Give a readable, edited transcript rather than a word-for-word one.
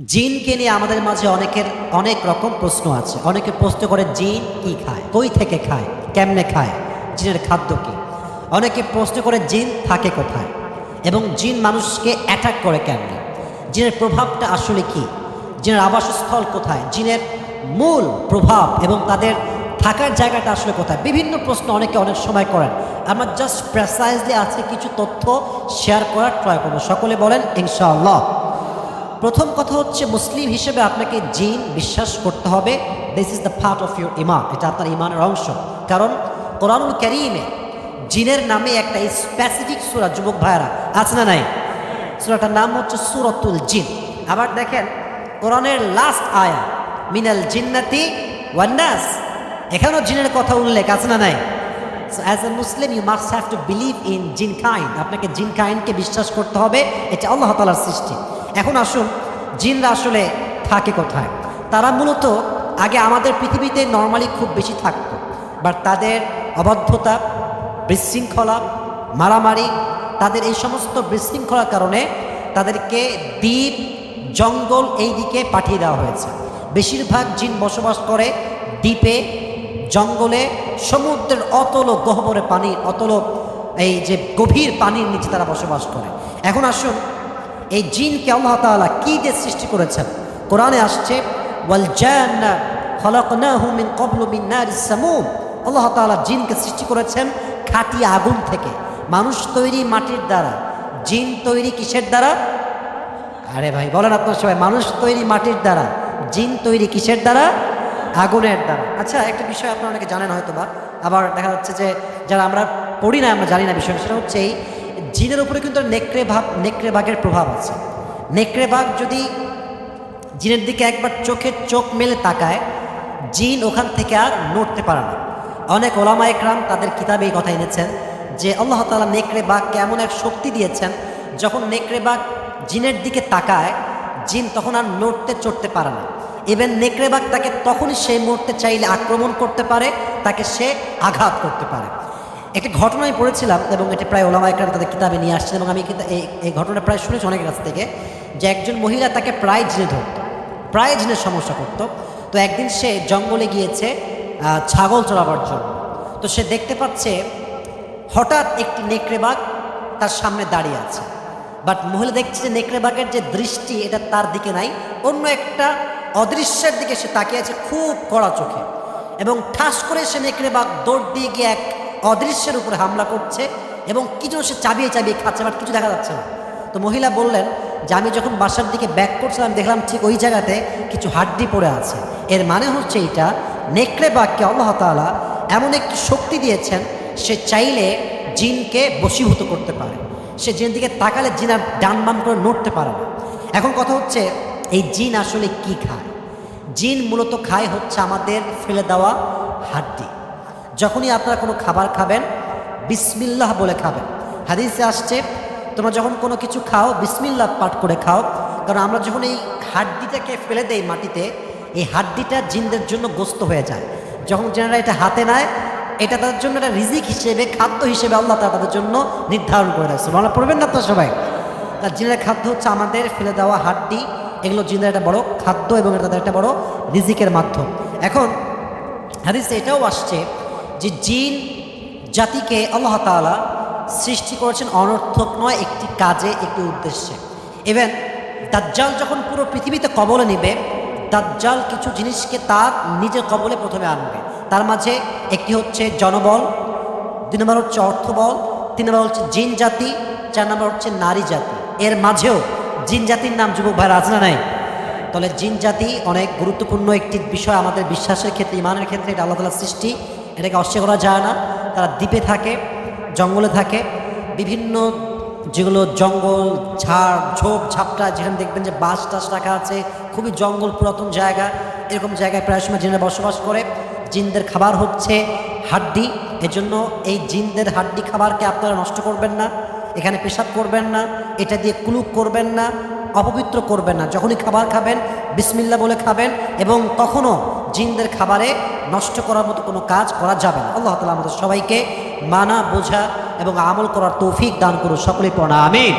জিনকে নিয়ে আমাদের মাঝে অনেক রকম প্রশ্ন আছে। অনেকে প্রশ্ন করে জিন কি খায়, কই থেকে খায়, কেমনে খায়, জিনের খাদ্য কি। অনেকে প্রশ্ন করে জিন থাকে কোথায় এবং জিন মানুষকে অ্যাটাক করে কেমনে, জিনের প্রভাবটা আসলে কি, জিনের আবাসস্থল কোথায়, জিনের মূল প্রভাব এবং তাদের থাকার জায়গাটা আসলে কোথায়। বিভিন্ন প্রশ্ন অনেকে অনেক সময় করেন। আমরা জাস্ট প্রেসাইজলি আছে কিছু তথ্য শেয়ার করার ট্রাই করবো। সকলে বলেন ইনশাআল্লাহ। প্রথম কথা হচ্ছে, মুসলিম হিসেবে আপনাকে জিন বিশ্বাস করতে হবে। This is the part of your ইমান, এটা আপনার ইমানের অংশ। কারণ কোরআনুল কারীমে জিনের নামে একটা স্পেসিফিক সূরা, যুবক ভাইরা আছে না নাই? সূরাটার নাম হচ্ছে সূরাতুল জিন। আবার দেখেন কোরআনের লাস্ট আয়া, মিনাল জিন্নাতি ওয়ান নাস, এখানেও জিনের কথা উল্লেখ আছে না নাই? So as a Muslim you must have to believe in jinn kind, আপনাকে জিন কাইন্ডকে বিশ্বাস করতে হবে, এটা আল্লাহ তাআলার সৃষ্টি। এখন আসুন, জিনরা আসলে থাকে কোথায়। তারা মূলত আগে আমাদের পৃথিবীতে নর্মালি খুব বেশি থাকতো, বাট তাদের অবাধ্যতা, বিশৃঙ্খলা, মারামারি, তাদের এই সমস্ত বিশৃঙ্খলার কারণে তাদেরকে দ্বীপ, জঙ্গল এই দিকে পাঠিয়ে দেওয়া হয়েছে। বেশিরভাগ জিন বসবাস করে দ্বীপে, জঙ্গলে, সমুদ্রের অতল গহ্বরে পানির, অতল এই যে গভীর পানির নিচে তারা বসবাস করে। এখন আসুন, এই জিনকে আল্লাহ তাআলা কি দিয়ে সৃষ্টি করেছেন? কোরআনে আসছে, ওয়াল জান্না খলাকনাহু মিন ক্বাবলু মিন নারিস সামুম। আল্লাহ তাআলা জিনকে সৃষ্টি করেছেন খাঁটি আগুন থেকে। মানুষ তৈরি মাটির দ্বারা, জিন তৈরি কিসের দ্বারা? আরে ভাই বলেন আপনার সবাই, মানুষ তৈরি মাটির দ্বারা, জিন তৈরি কিসের দ্বারা? আগুনের দ্বারা। আচ্ছা, একটা বিষয় আপনারা অনেকে জানেন হয়তো বা, আবার দেখা যাচ্ছে যে যারা আমরা পড়ি না, আমরা জানি না বিষয়টা, সেটা হচ্ছে এই জিনের উপরে কিন্তু নেকড়ে বাঘের প্রভাব আছে। নেকড়ে বাঘ যদি জিনের দিকে একবার চোখ মেলে তাকায়, জিন ওখান থেকে আর নড়তে পারে না। অনেক ওলামা একরাম তাদের কিতাবে এই কথা এনেছেন যে আল্লাহ তাআলা নেকড়ে বাঘকে এমন এক শক্তি দিয়েছেন, যখন নেকড়ে বাঘ জিনের দিকে তাকায়, জিন তখন আর নড়তে চড়তে পারে না। ইভেন নেকড়ে বাঘ তাকে তখনই সে মরতে চাইলে আক্রমণ করতে পারে, তাকে সে আঘাত করতে পারে। একটা ঘটনায় পড়েছিলাম এবং এটা প্রায় ওলামা একরাম তাদের কিতাবে নিয়ে আসছেন, এবং আমি কিন্তু এই ঘটনা প্রায় শুনেছি অনেকের কাছ থেকে, যে একজন মহিলা তাকে প্রায় জিনে ধরত, প্রায় জিনের সমস্যা করতো। তো একদিন সে জঙ্গলে গিয়েছে ছাগল চড়াবার জন্য। তো সে দেখতে পাচ্ছে হঠাৎ একটি নেকড়ে বাঘ তার সামনে দাঁড়িয়ে আছে, বাট মহিলা দেখছে যে নেকড়ে বাঘের যে দৃষ্টি এটা তার দিকে নাই, অন্য একটা অদৃশ্যের দিকে সে তাকিয়ে আছে খুব কড়া চোখে, এবং ঠাস করে সে নেকড়ে বাঘ দৌড় দিয়ে গিয়ে এক অদৃশ্যের উপরে হামলা করছে এবং কিছু সে চাবিয়ে খাচ্ছে, বাট কিছু দেখা যাচ্ছে না। তো মহিলা বললেন যে আমি যখন বাসার দিকে ব্যাক করছিলাম দেখলাম ঠিক ওই জায়গাতে কিছু হাড্ডি পড়ে আছে। এর মানে হচ্ছে এটা, নেকড়ে বাঘকে আল্লাহ তাআলা এমন একটি শক্তি দিয়েছেন, সে চাইলে জিনকে বশীভূত করতে পারে। সে জিনের দিকে তাকালে জিন আর ডান বাম করে নড়তে পারে না। এখন কথা হচ্ছে, এই জিন আসলে কি খায়? জিন মূলত খায় হচ্ছে আমাদের ফেলে দেওয়া হাড্ডি। যখনই আপনারা কোনো খাবার খাবেন, বিসমিল্লাহ বলে খাবেন। হাদিসে আসছে, তোমরা যখন কোনো কিছু খাও বিসমিল্লাহ পাঠ করে খাও, কারণ আমরা যখন এই হাড্ডিটাকে ফেলে দেই মাটিতে, এই হাড্ডিটা জিনদের জন্য গোস্ত হয়ে যায়। যখন জিনেরা এটা হাতে নেয়, এটা তাদের জন্য একটা রিজিক হিসেবে, খাদ্য হিসেবে আল্লাহ তাআলা তাদের জন্য নির্ধারণ করে রাখছে। আমরা পড়বেন না তো সবাই? তার জিনের খাদ্য হচ্ছে আমাদের ফেলে দেওয়া হাড্ডি, এগুলো জিনের একটা বড় খাদ্য এবং এটা তাদের একটা বড় রিজিকের মাধ্যম। এখন হাদিসে এটাও আসছে যে জিন জাতিকে আল্লাহ তাআলা সৃষ্টি করেছেন অনর্থক নয়, একটি কাজে, একটি উদ্দেশ্যে। ইভেন দাজ্জাল যখন পুরো পৃথিবীতে কবলে নেবে, দাজ্জাল কিছু জিনিসকে তার নিজের কবলে প্রথমে আনবে। তার মাঝে একটি হচ্ছে জনবল, 2 নম্বর হচ্ছে অর্থবল, 3 নম্বর হচ্ছে জিন জাতি, 4 নম্বর হচ্ছে নারী জাতি। এর মাঝেও জিন জাতির নাম যুবক ভাইরা আছে না নাই? তাহলে জিন জাতি অনেক গুরুত্বপূর্ণ একটি বিষয় আমাদের বিশ্বাসের ক্ষেত্রে, ইমানের ক্ষেত্রে। এটা আল্লাহ তাআলার সৃষ্টি, এটাকে অস্বীকার করা যায় না। তারা দ্বীপে থাকে, জঙ্গলে থাকে, বিভিন্ন যেগুলো জঙ্গল, ঝাড় ঝোপ ঝাপটা, যেখানে দেখবেন যে বাঁশ টাস রাখা আছে, খুবই জঙ্গল, পুরাতন জায়গা, এরকম জায়গায় প্রায় সময় জিনেরা বসবাস করে। জিনদের খাবার হচ্ছে হাড্ডি, এজন্য এই জিনদের হাড্ডি খাবারকে আপনারা নষ্ট করবেন না, এখানে পেশাব করবেন না, এটা দিয়ে কুলুক করবেন না, অপবিত্র করবেন না। যখনই খাবার খাবেন বিসমিল্লাহ বলে খাবেন, এবং কখনো জিনদের খাবারে নষ্ট করার মতো কোনো কাজ করা যাবে না। আল্লাহ তাআলা আমাদের সবাইকে মানা, বোঝা এবং আমল করার তৌফিক দান করুন। সকলেই পড়া আমিন।